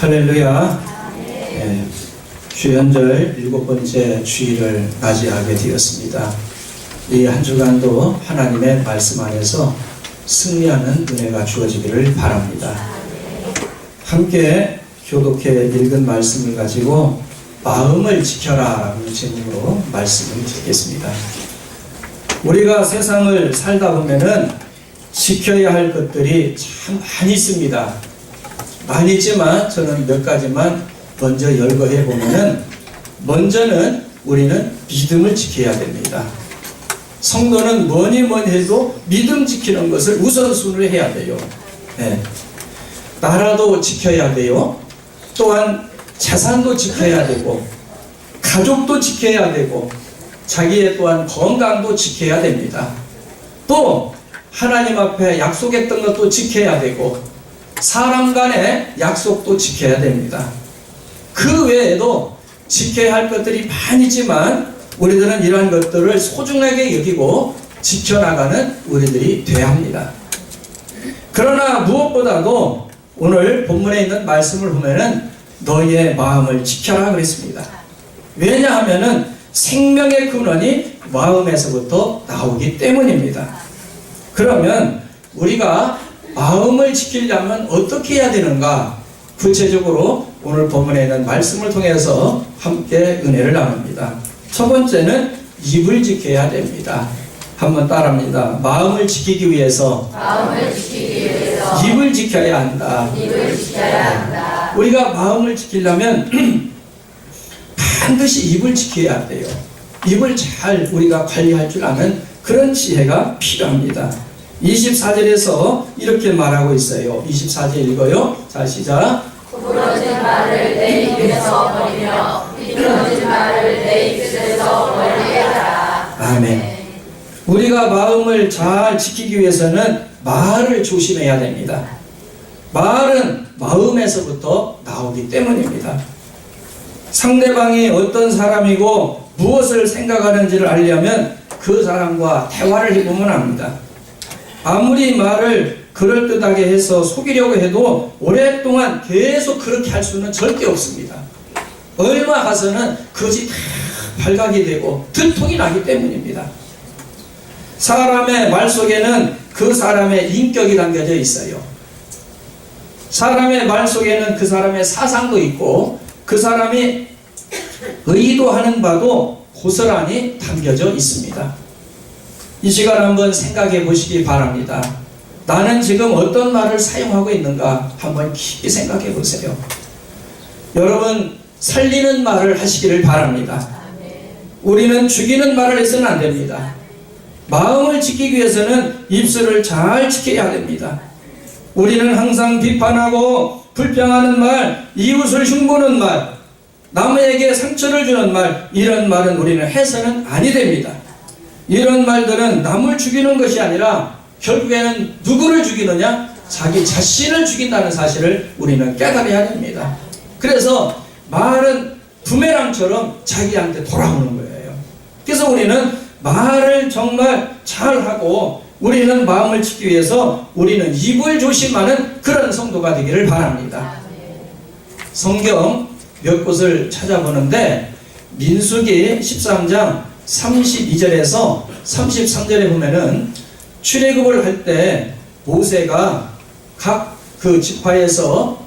할렐루야. 네, 주연절 7번째 주일을 맞이하게 되었습니다. 이 한 주간도 하나님의 말씀 안에서 승리하는 은혜가 주어지기를 바랍니다. 함께 교독해 읽은 말씀을 가지고 마음을 지켜라 라는 제목으로 말씀을 드리겠습니다. 우리가 세상을 살다 보면은 지켜야 할 것들이 참 많이 있습니다. 많이 있지만 저는 몇 가지만 먼저 열거해 보면은, 먼저는 우리는 믿음을 지켜야 됩니다. 성도는 뭐니 해도 믿음 지키는 것을 우선순위로 해야 돼요. 네. 나라도 지켜야 돼요. 또한 재산도 지켜야 되고, 가족도 지켜야 되고, 자기의 또한 건강도 지켜야 됩니다. 또 하나님 앞에 약속했던 것도 지켜야 되고, 사람 간의 약속도 지켜야 됩니다. 그 외에도 지켜야 할 것들이 많이지만 우리들은 이러한 것들을 소중하게 여기고 지켜나가는 우리들이 되어야 합니다. 그러나 무엇보다도 오늘 본문에 있는 말씀을 보면은 너희의 마음을 지켜라 그랬습니다. 왜냐하면은 생명의 근원이 마음에서부터 나오기 때문입니다. 그러면 우리가 마음을 지키려면 어떻게 해야 되는가? 구체적으로 오늘 본문에 있는 말씀을 통해서 함께 은혜를 나눕니다. 첫 번째는 입을 지켜야 됩니다. 한번 따라합니다. 마음을 지키기 위해서 입을 지켜야 한다. 우리가 마음을 지키려면 반드시 입을 지켜야 돼요. 입을 잘 우리가 관리할 줄 아는 그런 지혜가 필요합니다. 24절에서 이렇게 말하고 있어요. 24절 읽어요. 자, 시작. 부러진 말을 내 입에서 버리며 비틀어진 말을 내 입에서 멀리 하라. 아멘. 우리가 마음을 잘 지키기 위해서는 말을 조심해야 됩니다. 말은 마음에서부터 나오기 때문입니다. 상대방이 어떤 사람이고 무엇을 생각하는지를 알려면 그 사람과 대화를 해보면 압니다. 아무리 말을 그럴듯하게 해서 속이려고 해도 오랫동안 계속 그렇게 할 수는 절대 없습니다. 얼마 가서는 그것이 다 발각이 되고 들통이 나기 때문입니다. 사람의 말 속에는 그 사람의 인격이 담겨져 있어요. 사람의 말 속에는 그 사람의 사상도 있고 그 사람이 의도하는 바도 고스란히 담겨져 있습니다. 이 시간 한번 생각해 보시기 바랍니다. 나는 지금 어떤 말을 사용하고 있는가 한번 깊이 생각해 보세요. 여러분, 살리는 말을 하시기를 바랍니다. 우리는 죽이는 말을 해서는 안 됩니다. 마음을 지키기 위해서는 입술을 잘 지켜야 됩니다. 우리는 항상 비판하고 불평하는 말, 이웃을 흉보는 말, 남에게 상처를 주는 말, 이런 말은 우리는 해서는 아니 됩니다. 이런 말들은 남을 죽이는 것이 아니라 결국에는 누구를 죽이느냐? 자기 자신을 죽인다는 사실을 우리는 깨달아야 됩니다. 그래서 말은 부메랑처럼 자기한테 돌아오는 거예요. 그래서 우리는 말을 정말 잘하고 우리는 마음을 지키기 위해서 우리는 입을 조심하는 그런 성도가 되기를 바랍니다. 성경 몇 곳을 찾아보는데 민수기 13장 32절에서 33절에 보면은 출애굽을 할 때 모세가 각 그 지파에서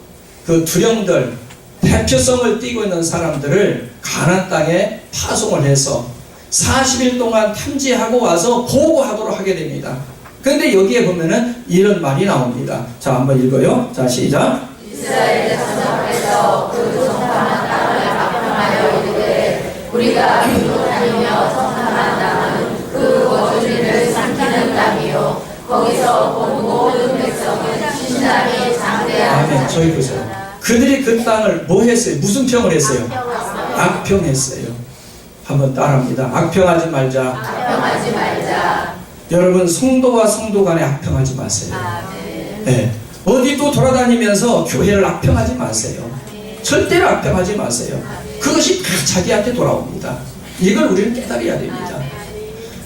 그 두령들 대표성을 띠고 있는 사람들을 가나안 땅에 파송을 해서 40일 동안 탐지하고 와서 보고하도록 하게 됩니다. 그런데 여기에 보면은 이런 말이 나옵니다. 자, 한번 읽어요. 자, 시작. 이스라엘 자손에서 그 성탐한 땅을 합평하여 이르되 우리가 길로 다니며 성탐한 땅은 그 거주민을 삼키는 땅이요 거기서 본 모든 백성은 신나게 장대하고. 아멘. 저희 보세요. 그들이 그 땅을 뭐 했어요? 무슨 평을 했어요? 악평했어요. 한번 따라합니다. 악평하지 말자. 악평하지 말자. 여러분, 성도와 성도 간에 악평하지 마세요. 네. 어디 또 돌아다니면서 교회를 악평하지 마세요. 절대로 악평하지 마세요. 그것이 다 자기한테 돌아옵니다. 이걸 우리는 깨달아야 됩니다.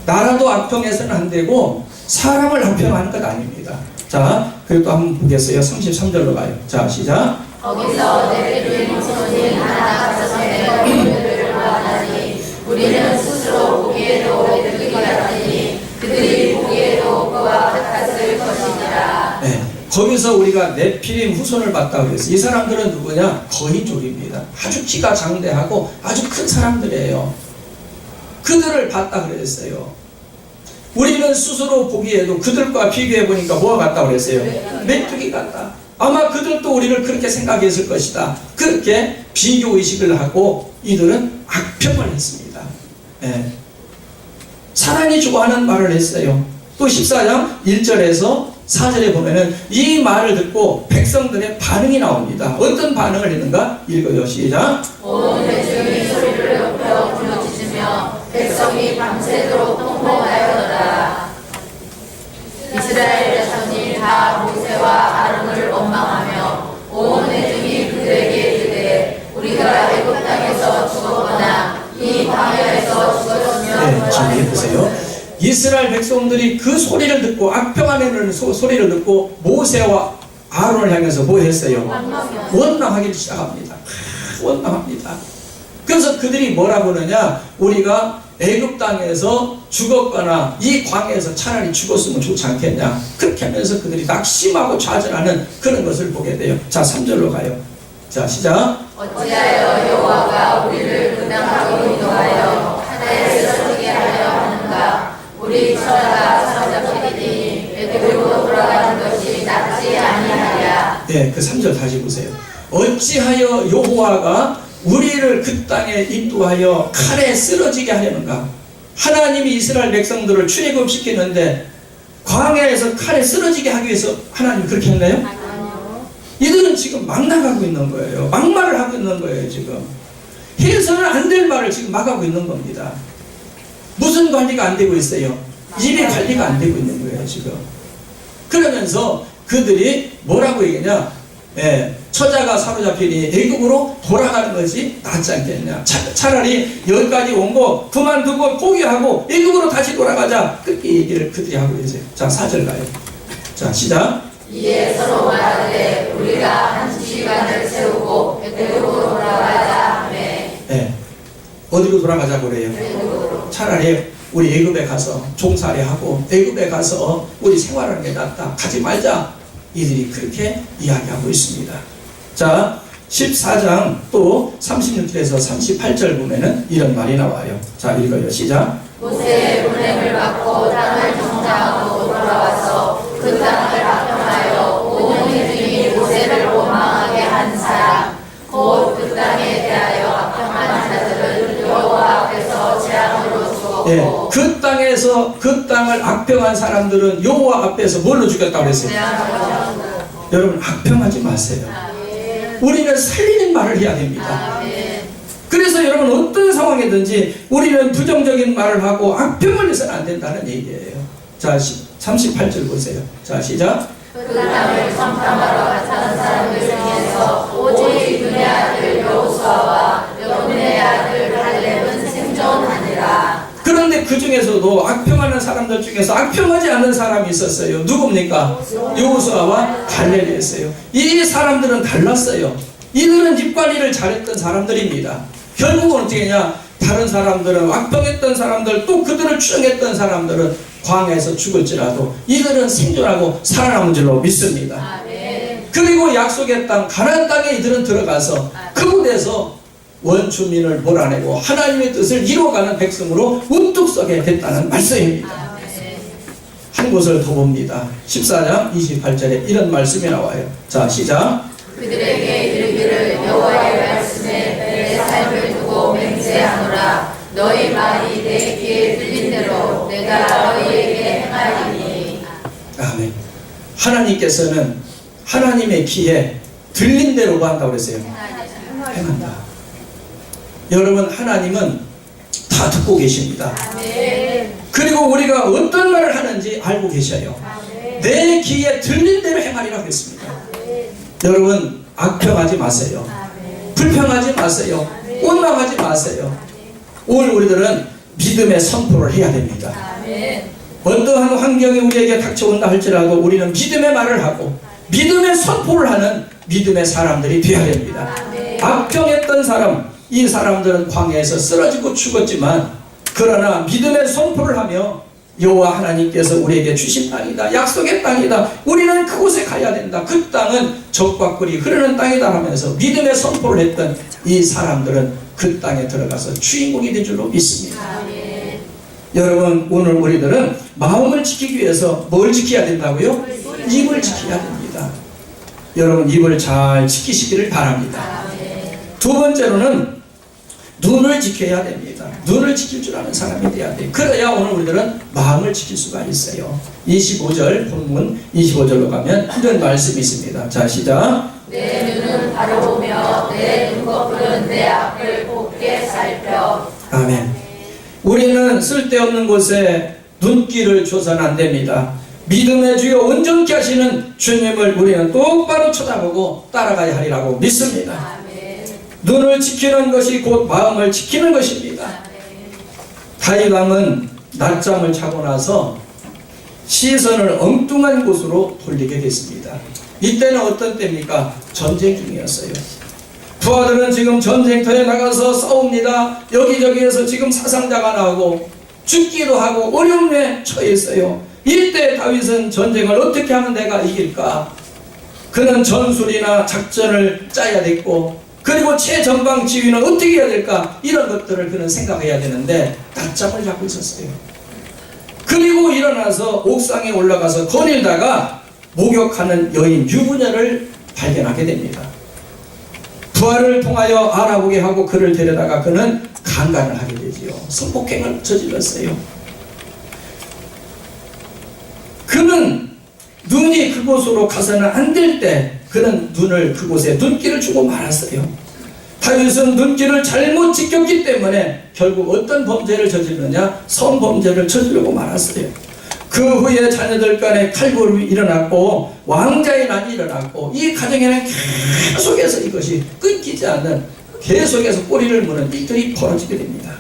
나라도 악평해서는 안 되고 사람을 악평하는 것 아닙니다. 자, 그리고 또 한번 보겠어요. 33절로 가요. 자, 시작. 거기서 네피림 후손이 하나 가서내 우리를 구하나니 우리는 스스로 보기에도 메뚜기 같으니 그들이 보기에도 그와 같았을 것이니라. 네, 거기서 우리가 네피림 후손을 봤다고 그랬어요. 이 사람들은 누구냐? 거인족입니다. 아주 키가 장대하고 아주 큰 사람들이에요. 그들을 봤다 그랬어요. 우리는 스스로 보기에도 그들과 비교해 보니까 뭐가 같다고 그랬어요? 메뚜기 같다. 아마 그들도 우리를 그렇게 생각했을 것이다. 그렇게 비교의식을 하고 이들은 악평을 했습니다. 네. 사랑이 좋아하는 말을 했어요. 또 14장 1절에서 4절에 보면은 이 말을 듣고 백성들의 반응이 나옵니다. 어떤 반응을 했는가? 읽어요. 시작. 온 회중이 소리를 높여 부르짖으며 백성이 밤새도록 통곡하였더라. 이스라엘 자손이 다 모세와 아론을 원망하며 온 회중이 그들에게 이르되 우리가 애굽 땅에서 죽었거나 이 광야에서 죽었으면 네, 지금 보세요. 이스라엘 백성들이 그 소리를 듣고 악평하는 소리를 듣고 모세와 아론을 향해서 뭐 했어요? 원망하기 시작합니다. 원망합니다. 그래서 그들이 뭐라고 그러냐? 우리가 애굽 땅에서 죽었거나 이 광야에서 차라리 죽었으면 좋지 않겠냐? 그렇게 하면서 그들이 낙심하고 좌절하는 그런 것을 보게 돼요. 자, 3절로 가요. 자, 시작. 어찌하여 여호와가 우리를 그 땅으로 인도하여 하나에 쓰러지게 하려 하는가? 우리 처자가 사로잡히리니 애굽으로 돌아가는 것이 낫지 아니하랴. 네, 그 3절 다시 보세요. 어찌하여 여호와가 우리를 그 땅에 인도하여 칼에 쓰러지게 하려는가? 하나님이 이스라엘 백성들을 출애굽시키는데 광야에서 칼에 쓰러지게 하기 위해서 하나님이 그렇게 했나요? 아니요. 이들은 지금 막 나가고 있는 거예요. 막말을 하고 있는 거예요. 지금 해서는 안 될 말을 지금 막하고 있는 겁니다. 무슨 관리가 안 되고 있어요? 일의 관리가 안 되고 있는 거예요. 지금 그러면서 그들이 뭐라고 얘기하냐? 처자가 사로잡히니 애굽으로 돌아가는 것이 낫지 않겠냐? 차라리 여기까지 온 거 그만두고 포기하고 애굽으로 다시 돌아가자. 그렇게 얘기를 그들이 하고 계세요. 자, 4절 가요. 자, 시작. 이에 서로 말하되 우리가 한 시간을 세우고 애굽으로 돌아가자 하매. 네. 어디로 돌아가자고 그래요? 애굽으로. 차라리 우리 애굽에 가서 종살이하고 애굽에 가서 우리 생활하는 게 낫다. 가지 말자. 이들이 그렇게 이야기하고 있습니다. 자, 14장 또 36절에서 38절 보면은 이런 말이 나와요. 자, 읽어요. 시작. 모세의 보냄을 받고 땅을 정탐하고 돌아와서 그 땅을 악평하여 온 회중이 모세를 원망하게 한 사람 곧 그 땅에 대하여 악평한 자들을 여호와 앞에서 재앙으로 죽었고. 예, 그 땅에서 그 땅을 악평한 사람들은 여호와 앞에서 뭘로 죽였다고 그랬어요? 여러분, 악평하지 마세요. 우리는 살리는 말을 해야 됩니다. 그래서 여러분, 어떤 상황이든지 우리는 부정적인 말을 하고 악평을 해서는 안 된다는 얘기예요. 자, 38절 보세요. 자, 시작. 그 땅을 정탐하러 가는 사람들 중에서 오직 눈의 아들 여호수아와 여분의 아들 갈렙은 생존하니라. 그런데 그 중에서도 악평하는 사람들 중에서 악평하지 않는 사람이 있었어요. 누굽니까? 여호수아와 갈렙이었어요. 이 사람들은 달랐어요. 이들은 입관리를 잘했던 사람들입니다. 결국은 어떻게 했냐? 다른 사람들은 악평했던 사람들, 또 그들을 추종했던 사람들은 광야에서 죽을지라도 이들은 생존하고 살아남은 줄로 믿습니다. 그리고 약속의 땅 가나안 땅에 이들은 들어가서 그곳에서 원주민을 몰아내고 하나님의 뜻을 이루어가는 백성으로 우뚝 서게 됐다는 말씀입니다. 한 곳을 더 봅니다. 14장 28절에 이런 말씀이 나와요. 자, 시작. 그들에게 이르기를 여호와의 말씀에 내 삶을 두고 맹세하노라. 너희 말이 내 귀에 들린 대로 내가 너희에게 행하리니. 아멘. 하나님께서는 하나님의 귀에 들린 대로 한다고 그랬어요. 행한다. 여러분, 하나님은 다 듣고 계십니다. 그리고 우리가 어떤 말을 하는지 알고 계셔요. 내 귀에 들린 대로 행하리라고 했습니다. 여러분, 악평하지 마세요. 불평하지 마세요. 원망하지 마세요. 오늘 우리들은 믿음의 선포를 해야 됩니다. 어떠한 환경이 우리에게 닥쳐온다 할지라도 우리는 믿음의 말을 하고 믿음의 선포를 하는 믿음의 사람들이 되어야 됩니다. 악평했던 사람, 이 사람들은 광야에서 쓰러지고 죽었지만 그러나 믿음의 선포를 하며 여호와 하나님께서 우리에게 주신 땅이다, 약속의 땅이다, 우리는 그곳에 가야 된다, 그 땅은 적과 꿀이 흐르는 땅이다 하면서 믿음의 선포를 했던 이 사람들은 그 땅에 들어가서 주인공이 된 줄로 믿습니다. 여러분, 오늘 우리들은 마음을 지키기 위해서 뭘 지켜야 된다고요? 입을 지켜야 됩니다. 여러분, 입을 잘 지키시기를 바랍니다. 두 번째로는 눈을 지켜야 됩니다. 눈을 지킬 줄 아는 사람이 돼야 돼요. 그래야 오늘 우리들은 마음을 지킬 수가 있어요. 25절 본문 25절로 가면 이런 말씀이 있습니다. 자, 시작. 내 눈은 바라보며 내 눈꺼풀은 내 앞을 곱게 살펴. 아멘. 우리는 쓸데없는 곳에 눈길을 줘서는 안 됩니다. 믿음의 주여 온전케 하시는 주님을 우리는 똑바로 쳐다보고 따라가야 하리라고 믿습니다. 눈을 지키는 것이 곧 마음을 지키는 것입니다. 다윗 왕은 낮잠을 자고 나서 시선을 엉뚱한 곳으로 돌리게 됐습니다. 이때는 어떤 때입니까? 전쟁 중이었어요. 부하들은 지금 전쟁터에 나가서 싸웁니다. 여기저기에서 지금 사상자가 나오고 죽기도 하고 어려움에 처해 있어요. 이때 다윗은 전쟁을 어떻게 하면 내가 이길까? 그는 전술이나 작전을 짜야 됐고, 그리고 최전방 지휘는 어떻게 해야 될까? 이런 것들을 그는 생각해야 되는데 낮잠을 자고 있었어요. 그리고 일어나서 옥상에 올라가서 거닐다가 목욕하는 여인 유부녀를 발견하게 됩니다. 부하를 통하여 알아보게 하고 그를 데려다가 그는 강간을 하게 되지요. 성폭행을 저질렀어요. 그는 눈이 그곳으로 가서는 안 될 때 그는 눈을 그곳에 눈길을 주고 말았어요. 다윗은 눈길을 잘못 지켰기 때문에 결국 어떤 범죄를 저지르느냐? 성범죄를 저지르고 말았어요. 그 후에 자녀들 간에 칼부림이 일어났고 왕자의 난이 일어났고 이 가정에는 계속해서 이것이 끊기지 않는, 계속해서 꼬리를 무는 일들이 벌어지게 됩니다.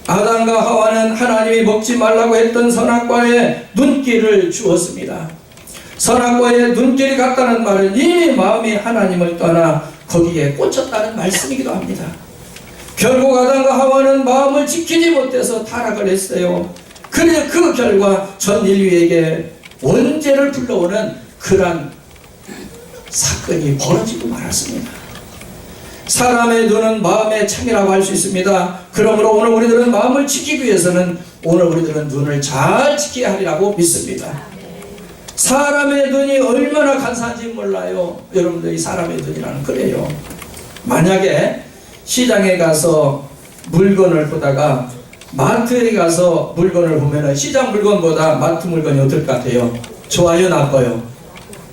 아담과 하와는 하나님이 먹지 말라고 했던 선악과에 눈길을 주었습니다. 선악과에 눈길이 갔다는 말은 이미 마음이 하나님을 떠나 거기에 꽂혔다는 말씀이기도 합니다. 결국 아담과 하와는 마음을 지키지 못해서 타락을 했어요. 그래 그 결과 전 인류에게 원죄를 불러오는 그러한 사건이 벌어지고 말았습니다. 사람의 눈은 마음의 창이라고 할 수 있습니다. 그러므로 오늘 우리들은 마음을 지키기 위해서는 오늘 우리들은 눈을 잘 지켜야 하리라고 믿습니다. 사람의 눈이 얼마나 간사한지 몰라요. 여러분들이 사람의 눈이라는 그래요. 만약에 시장에 가서 물건을 보다가 마트에 가서 물건을 보면 시장 물건보다 마트 물건이 어떨 것 같아요? 좋아요, 나빠요?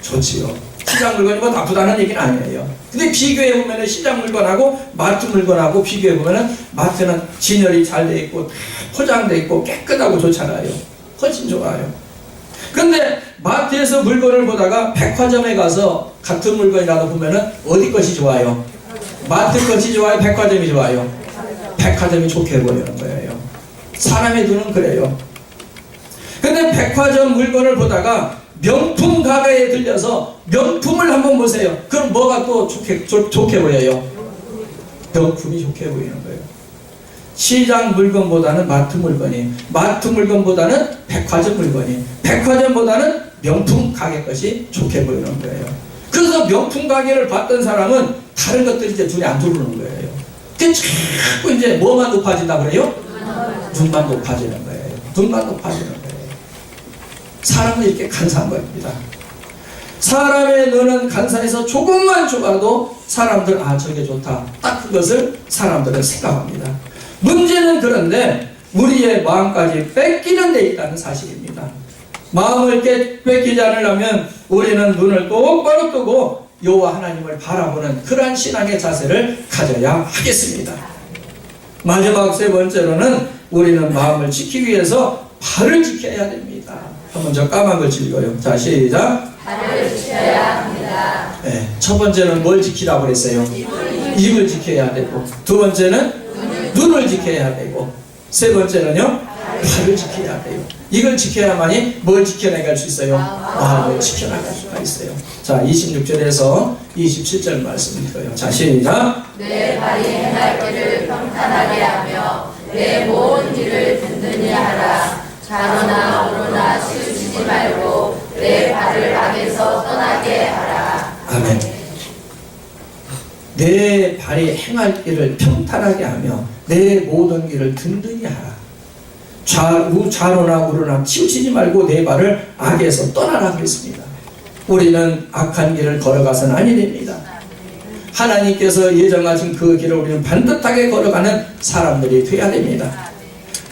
좋지요. 시장 물건이 뭐 나쁘다는 얘기는 아니에요. 근데 비교해보면 시장 물건하고 마트 물건하고 비교해보면 마트는 진열이 잘 돼 있고 포장돼 있고 깨끗하고 좋잖아요. 훨씬 좋아요. 근데 마트에서 물건을 보다가 백화점에 가서 같은 물건이라도 보면 어디 것이 좋아요? 마트 것이 좋아요? 백화점이 좋아요? 백화점이 좋게 보이는 거예요. 사람의 눈은 그래요. 근데 백화점 물건을 보다가 명품 가게에 들려서 명품을 한번 보세요. 그럼 뭐가 또 좋게 보여요? 명품이 좋게 보이는 거예요. 시장 물건보다는 마트 물건이, 마트 물건보다는 백화점 물건이, 백화점보다는 명품 가게 것이 좋게 보이는 거예요. 그래서 명품 가게를 봤던 사람은 다른 것들이 이제 눈에 안 들어오는 거예요. 그래서 자꾸 이제 뭐만 높아진다 그래요? 눈만 높아지는 거예요. 눈만 높아지는 거예요. 사람은 이렇게 간사한 겁니다. 사람의 눈은 간사해서 조금만 좁아도 사람들 저게 좋다, 딱 그것을 사람들은 생각합니다. 문제는 그런데 우리의 마음까지 뺏기는 데 있다는 사실입니다. 마음을 뺏기지 않으려면 우리는 눈을 똑바로 뜨고 여호와 하나님을 바라보는 그러한 신앙의 자세를 가져야 하겠습니다. 마지막 세 번째로는 우리는 마음을 지키기 위해서 발을 지켜야 됩니다. 한번 저 까만 걸 읽어요. 자, 시작. 발을 지켜야 합니다. 네, 첫 번째는 뭘 지키라고 그랬어요? 입을 지켜야 되고, 두 번째는 눈을 지켜야 되고, 세 번째는요, 발을 지켜야 돼요. 이걸 지켜야만이 뭘 지켜나갈 수 있어요? 마음을 지켜나갈 수가 있어요. 자, 26절에서 27절 말씀 읽어요. 자, 시작. 내 발이 행할 길을 평탄하게 하며 내 모든 길을 든든히 하라. 좌로나 우로나 치우치지 말고 내 발을 악에서 떠나게 하라. 아멘. 내 발이 행할 길을 평탄하게 하며 내 모든 길을 든든히 하라. 좌로나 우로나 치우치지 말고 내 발을 악에서 떠나라 그랬습니다. 우리는 악한 길을 걸어가서는 아니 됩니다. 하나님께서 예정하신 그 길을 우리는 반듯하게 걸어가는 사람들이 되어야 됩니다.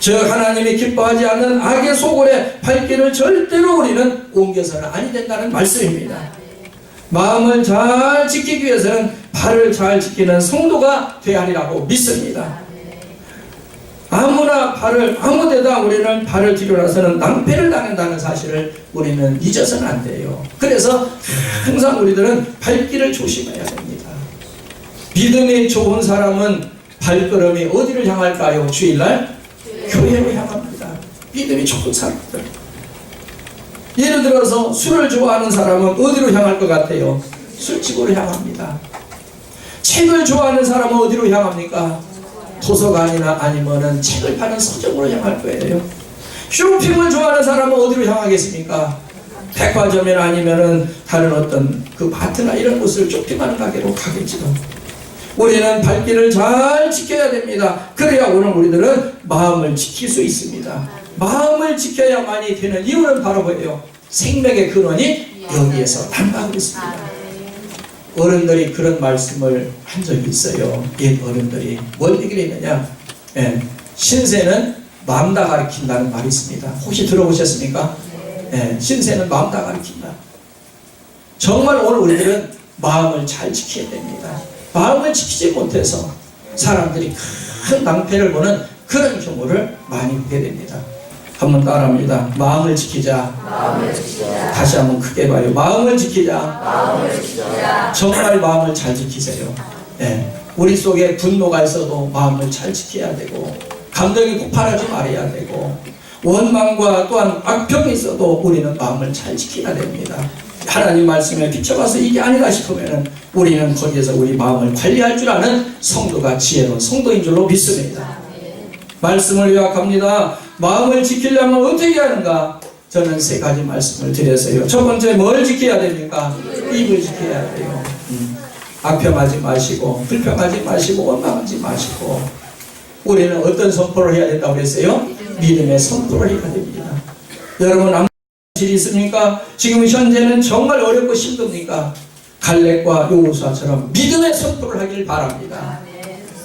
즉 하나님이 기뻐하지 않는 악의 소굴에 발길을 절대로 우리는 옮겨서는 아니 된다는 말씀입니다. 마음을 잘 지키기 위해서는 발을 잘 지키는 성도가 되어야 하리라고 믿습니다. 아무 데다 우리는 발을 들여놔서는 낭패를 당한다는 사실을 우리는 잊어서는 안 돼요. 그래서 항상 우리들은 발길을 조심해야 됩니다. 믿음이 좋은 사람은 발걸음이 어디를 향할까요? 주일날? 교회로 향합니다. 믿음이 좋은 사람들. 예를 들어서 술을 좋아하는 사람은 어디로 향할 것 같아요? 술집으로 향합니다. 책을 좋아하는 사람은 어디로 향합니까? 도서관이나 아니면은 책을 파는 서점으로 향할 거예요. 쇼핑을 좋아하는 사람은 어디로 향하겠습니까? 백화점이나 아니면은 다른 어떤 그 마트나 이런 곳을 쇼핑하는 가게로 가겠지도. 우리는 발길을 잘 지켜야 됩니다. 그래야 오늘 우리들은 마음을 지킬 수 있습니다. 마음을 지켜야만이 되는 이유는 바로 뭐예요? 생명의 근원이 여기에서 난다고 있습니다. 어른들이 그런 말씀을 한 적이 있어요. 옛 어른들이 뭘 얘기를 했느냐? 신세는 마음 다 가리킨다는 말이 있습니다. 혹시 들어보셨습니까? 신세는 마음 다 가리킨다. 정말 오늘 우리들은 마음을 잘 지켜야 됩니다. 마음을 지키지 못해서 사람들이 큰 낭패를 보는 그런 경우를 많이 보게 됩니다. 한번 따라합니다. 마음을 지키자. 마음을 지키자. 다시 한번 크게 봐요. 마음을 지키자. 마음을 지키자. 정말 마음을 잘 지키세요. 우리 속에 분노가 있어도 마음을 잘 지켜야 되고, 감정이 폭발하지 말아야 되고, 원망과 또한 악평이 있어도 우리는 마음을 잘 지켜야 됩니다. 하나님 말씀에 비춰봐서 이게 아니다 싶으면 우리는 거기에서 우리 마음을 관리할 줄 아는 성도가 지혜로운 성도인 줄로 믿습니다. 말씀을 요약합니다. 마음을 지키려면 어떻게 하는가? 저는 세 가지 말씀을 드렸어요. 첫 번째, 뭘 지켜야 됩니까? 입을 지켜야 돼요. 악평하지 마시고, 불평하지 마시고, 원망하지 마시고. 우리는 어떤 선포를 해야 된다고 그랬어요? 믿음의 선포를 해야 됩니다. 여러분, 아무 일이 있습니까? 지금 현재는 정말 어렵고 힘듭니까? 갈렙과 여호수아처럼 믿음의 선포를 하길 바랍니다.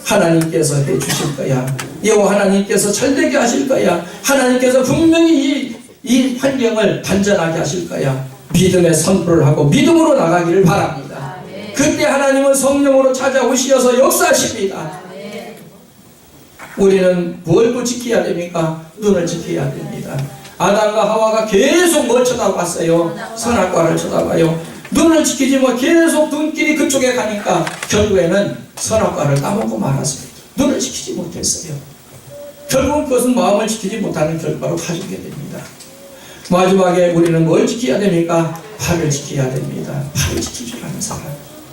하나님께서 해주실 거야. 여호와 하나님께서 잘되게 하실 거야. 하나님께서 분명히 이 환경을 단전하게 하실 거야. 믿음의 선포를 하고 믿음으로 나가기를 바랍니다. 그때 하나님은 성령으로 찾아오시어서 역사하십니다. 우리는 뭘 또 지켜야 됩니까? 눈을 지켜야 됩니다. 아담과 하와가 계속 뭘 쳐다봤어요? 선악과를 쳐다봐요. 눈을 지키지 뭐 계속 눈길이 그쪽에 가니까 결국에는 선악과를 따먹고 말았습니다. 눈을 지키지 못했어요. 결국은 그것은 마음을 지키지 못하는 결과로 가지게 됩니다. 마지막에 우리는 뭘 지켜야 됩니까? 발을 지켜야 됩니다. 발을 지킬 줄 아는 사람.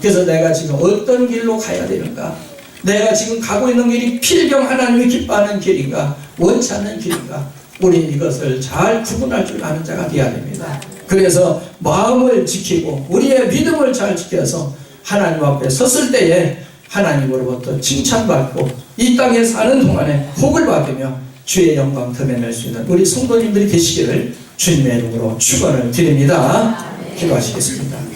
그래서 내가 지금 어떤 길로 가야 되는가? 내가 지금 가고 있는 길이 필경 하나님이 기뻐하는 길인가? 원치 않는 길인가? 우리는 이것을 잘 구분할 줄 아는 자가 되어야 됩니다. 그래서 마음을 지키고 우리의 믿음을 잘 지켜서 하나님 앞에 섰을 때에 하나님으로부터 칭찬받고 이 땅에 사는 동안에 복을 받으며 주의 영광 드러낼 수 있는 우리 성도님들이 되시기를 주님의 이름으로 축원을 드립니다. 기도하시겠습니다.